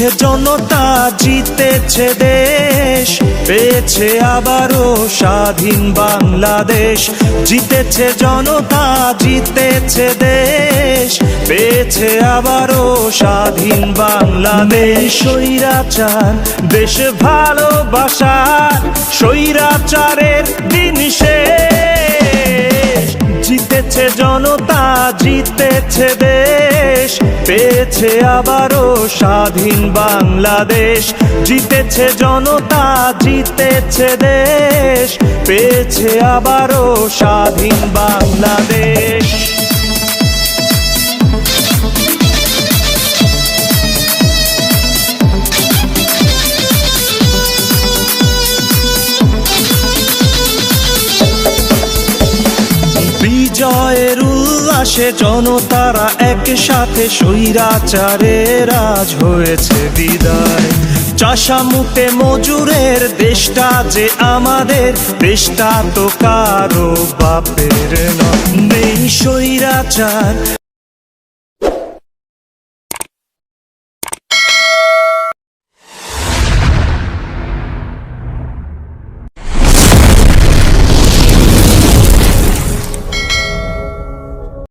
জিতেছে জনতা, জিতেছে দেশ, পেয়েছে আবারও স্বাধীন বাংলাদেশ। জিতেছে জনতা, জিতেছে দেশ, পেয়েছে আবারও স্বাধীন বাংলাদেশ। স্বৈরাচার দেশ ভালোবাসার, স্বৈরাচারের দিন শেষ। জিতেছে জনতা, জিতেছে দেশ, পেয়েছে আবারও স্বাধীন বাংলাদেশ। জিতেছে জনতা, জিতেছে দেশ, পেয়েছে আবারও স্বাধীন বাংলাদেশ। বিজয়ের উল্লাসে জনতারা একসাথে, স্বৈরাচারের আজ হয়েছে বিদায়। চাষামুতে মজুরের দেশটা যে আমাদের, দেশটা তো কারো বাপের নয়। নেই স্বৈরাচার